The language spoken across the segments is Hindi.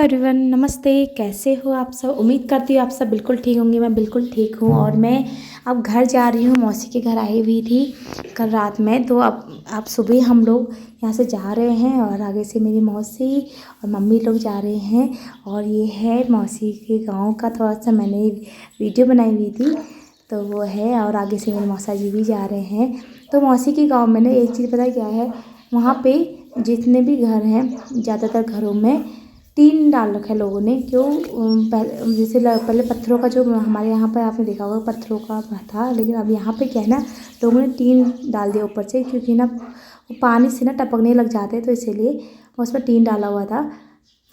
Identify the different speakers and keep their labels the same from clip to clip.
Speaker 1: एवरीवन, नमस्ते। कैसे हो आप सब? उम्मीद करती हूँ आप सब बिल्कुल ठीक होंगे। मैं बिल्कुल ठीक हूँ और मैं अब घर जा रही हूँ। मौसी के घर आई हुई थी कल रात में, तो अब सुबह हम लोग यहाँ से जा रहे हैं और आगे से मेरी मौसी और मम्मी लोग जा रहे हैं। और ये है मौसी के गांव का थोड़ा सा मैंने वीडियो बनाई हुई थी, तो वो है। और आगे से मेरे मौसा जी भी जा रहे हैं। तो मौसी के गाँव में ना एक चीज़ पता क्या है, वहाँ पे जितने भी घर हैं ज़्यादातर घरों में टीन डाल रखा है लोगों ने। क्यों? जैसे पहले पत्थरों का, जो हमारे यहाँ पर आपने देखा होगा पत्थरों का था, लेकिन अब यहाँ पे क्या है ना, लोगों ने टीन डाल दिया ऊपर से, क्योंकि ना वो पानी से ना टपकने लग जाते हैं, तो इसीलिए उस पर टीन डाला हुआ था।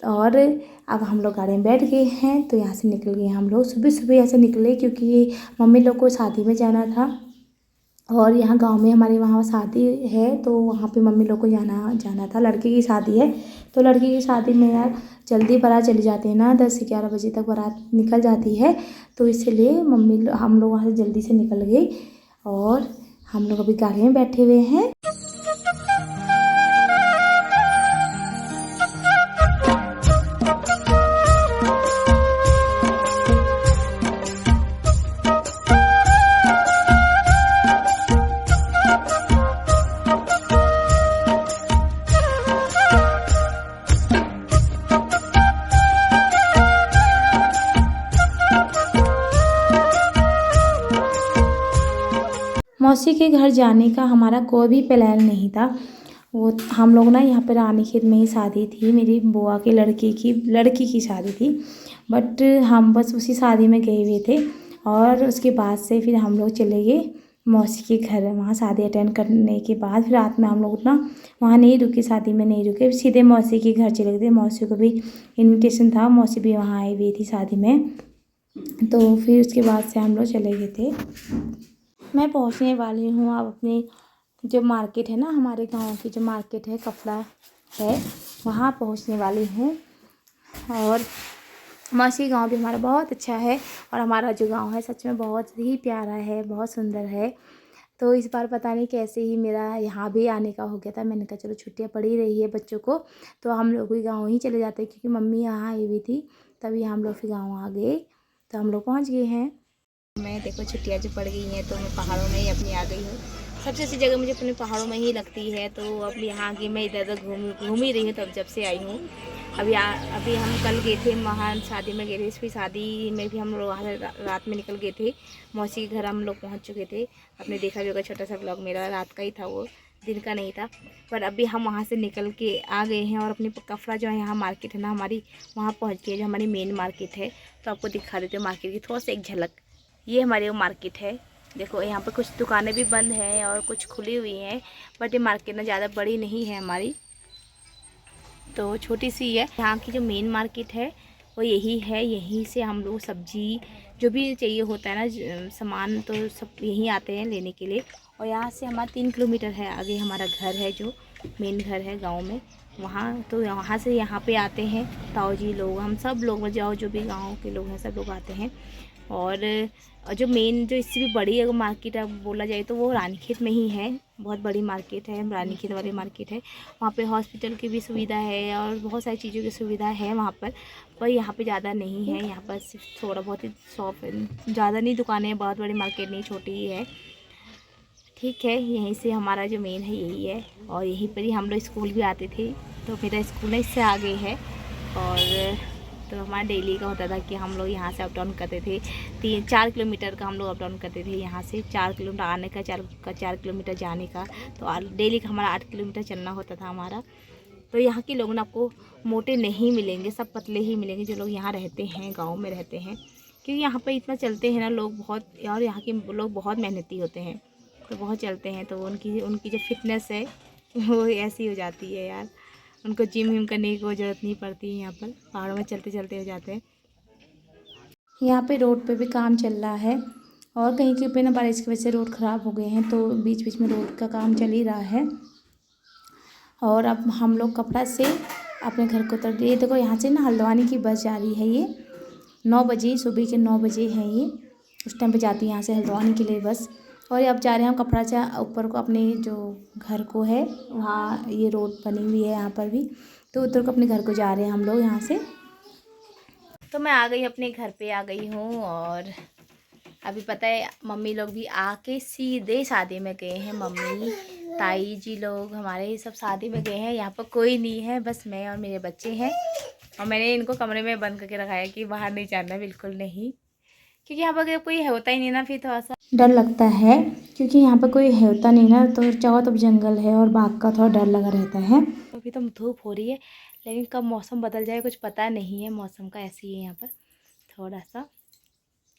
Speaker 1: और अब हम लोग गाड़ी में बैठ गए हैं, तो यहाँ से निकल गए हम लोग। सुबह सुबह ऐसे निकले क्योंकि मम्मी लोग को शादी में जाना था। और यहाँ गांव में हमारे वहाँ शादी है, तो वहाँ पे मम्मी लोग को जाना था। लड़की की शादी है, तो लड़की की शादी में यार जल्दी बारात चली जाती है ना, 10-11 बजे तक बारात निकल जाती है। तो इसलिए हम लोग वहाँ से जल्दी से निकल गए और हम लोग अभी गाड़ी में बैठे हुए हैं। मौसी के घर जाने का हमारा कोई भी प्लान नहीं था। वो हम लोग ना यहाँ पर रानीखेत में ही शादी थी, मेरी बुआ के लड़की की शादी थी। बट हम बस उसी शादी में गए हुए थे और उसके बाद से फिर हम लोग चले गए मौसी के घर। वहाँ शादी अटेंड करने के बाद फिर रात में हम लोग ना वहाँ नहीं रुके, शादी में नहीं रुके, सीधे मौसी के घर चले गए थे। मौसी को भी इनविटेशन था, मौसी भी वहाँ आई हुई थी शादी में। तो फिर उसके बाद से हम लोग चले गए थे। मैं पहुंचने वाली हूँ अब अपने जो मार्केट है ना, हमारे गांव की जो मार्केट है, कपड़ा है, वहाँ पहुंचने वाली हूँ। और मौसी गांव भी हमारा बहुत अच्छा है और हमारा जो गांव है सच में बहुत ही प्यारा है, बहुत सुंदर है। तो इस बार पता नहीं कैसे ही मेरा यहाँ भी आने का हो गया था। मैंने कहा चलो छुट्टियाँ पड़ी रही है बच्चों को, तो हम लोग भी गाँव ही चले जाते, क्योंकि मम्मी यहाँ आई हुई थी, तभी हम लोग फिर गाँव आ गए। तो हम लोग पहुँच गए हैं। मैं देखो छुट्टियाँ जो पड़ गई हैं, तो मैं पहाड़ों में ही अपनी आ गई हूँ। सबसे अच्छी जगह मुझे अपने पहाड़ों में ही लगती है। तो अब यहाँ की मैं इधर उधर घूम ही रही हूँ तब जब से आई हूँ। अभी हम कल गए थे, महान शादी में गए थे। इसकी शादी में भी हम लोग वहाँ रात में निकल गए थे। मौसी के घर हम लोग पहुँच चुके थे। आपने देखा भी होगा, छोटा सा ब्लॉग मेरा रात का ही था, वो दिन का नहीं था। पर अभी हम वहाँ से निकल के आ गए हैं और अपनी कफरा जो है, यहाँ मार्केट है ना हमारी, वहाँ पहुँच गए, जो हमारी मेन मार्केट है। तो आपको दिखा देते हैं मार्केट की थोड़ा सा एक झलक। ये हमारी वो मार्केट है। देखो यहाँ पर कुछ दुकानें भी बंद हैं और कुछ खुली हुई हैं, बट ये मार्केट ना ज़्यादा बड़ी नहीं है हमारी, तो छोटी सी है। यहाँ की जो मेन मार्केट है वो यही है। यहीं से हम लोग सब्जी जो भी चाहिए होता है ना सामान, तो सब यहीं आते हैं लेने के लिए। और यहाँ से हमारा 3 किलोमीटर है आगे हमारा घर है, जो मेन घर है गांव में, वहाँ। तो वहाँ से यहाँ पे आते हैं ताऊ जी लोग, हम सब लोग जो भी गांव के लोग हैं सब लोग आते हैं। और जो मेन, जो इससे भी बड़ी अगर मार्केट अब बोला जाए तो वो रानीखेत में ही है। बहुत बड़ी मार्केट है, रानीखेत वाली मार्केट है। वहाँ पे हॉस्पिटल की भी सुविधा है और बहुत सारी चीज़ों की सुविधा है वहाँ पर यहाँ पे ज़्यादा नहीं है। यहाँ पर सिर्फ थोड़ा बहुत ही शॉप है, ज़्यादा नहीं दुकानें हैं, बहुत बड़ी मार्केट नहीं, छोटी ही है। ठीक है, यहीं से हमारा जो मेन है यही है और यहीं पर ही हम लोग स्कूल भी आते थे। तो मेरा स्कूल इससे आगे है। और तो हमारा डेली का होता था कि हम लोग यहाँ से अप डाउन करते थे। 3-4 किलोमीटर का हम लोग अप डाउन करते थे। यहाँ से 4 किलोमीटर आने का, 4 किलोमीटर जाने का। तो डेली का हमारा 8 किलोमीटर चलना होता था हमारा। तो यहाँ के लोग ना आपको मोटे नहीं मिलेंगे, सब पतले ही मिलेंगे जो लोग यहाँ रहते हैं, गाँव में रहते हैं। क्योंकि यहाँ पर इतना चलते हैं ना लोग बहुत, और यहाँ के लोग बहुत मेहनती होते हैं, तो बहुत चलते हैं। तो उनकी जो फिटनेस है वो ऐसी हो जाती है यार, उनको जिम विम करने की कोई ज़रूरत नहीं पड़ती है। यहाँ पर पहाड़ों में चलते चलते हो जाते हैं। यहाँ पे रोड पे भी काम चल रहा है और कहीं कहीं पे ना बारिश की वजह से रोड ख़राब हो गए हैं, तो बीच बीच में रोड का काम चल ही रहा है। और अब हम लोग कपड़ा से अपने घर को उतर, ये देखो यहाँ से ना हल्द्वानी की बस जा रही है। ये 9 बजे, सुबह के 9 बजे है ये, उस टाइम पे जाती है यहाँ से हल्द्वानी के लिए बस। और अब जा रहे हैं हम कपड़ा से ऊपर को, अपने जो घर को है वहाँ, ये रोड बनी हुई है यहाँ पर भी, तो उधर को अपने घर को जा रहे हैं हम लोग यहाँ से। तो मैं आ गई, अपने घर पे आ गई हूँ। और अभी पता है मम्मी लोग भी आके सीधे शादी में गए हैं। मम्मी ताई जी लोग हमारे सब शादी में गए हैं। यहाँ पर कोई नहीं है, बस मैं और मेरे बच्चे हैं। और मैंने इनको कमरे में बंद करके रखा है कि बाहर नहीं जाना, बिल्कुल नहीं, क्योंकि यहाँ पर कोई होता ही नहीं ना, फिर थोड़ा सा डर लगता है। क्योंकि यहाँ पर कोई होता नहीं ना, तो चारों तरफ जंगल है और बाघ का थोड़ा डर लगा रहता है। अभी तो धूप हो रही है, लेकिन कब मौसम बदल जाए कुछ पता नहीं है। मौसम का ऐसे ही है यहाँ पर थोड़ा सा।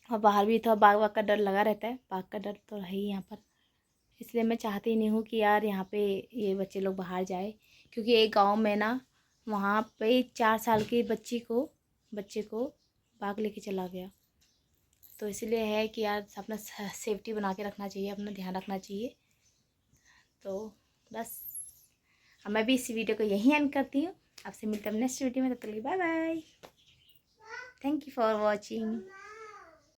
Speaker 1: और बाहर भी थोड़ा बाघ का डर लगा रहता है, बाघ का डर तो है ही यहाँ पर। इसलिए मैं चाहती नहीं हूँ कि यार यहाँ पे ये बच्चे लोग बाहर जाए। क्योंकि एक गांव में ना, वहाँ पे 4 साल की बच्चे को बाघ लेके चला गया। तो इसलिए है कि यार अपना सेफ्टी बना के रखना चाहिए, अपना ध्यान रखना चाहिए। तो बस अब मैं भी इस वीडियो को यहीं एंड करती हूँ। आपसे मिलते हैं नेक्स्ट वीडियो में, तब तक के लिए bye bye. Thank you for watching.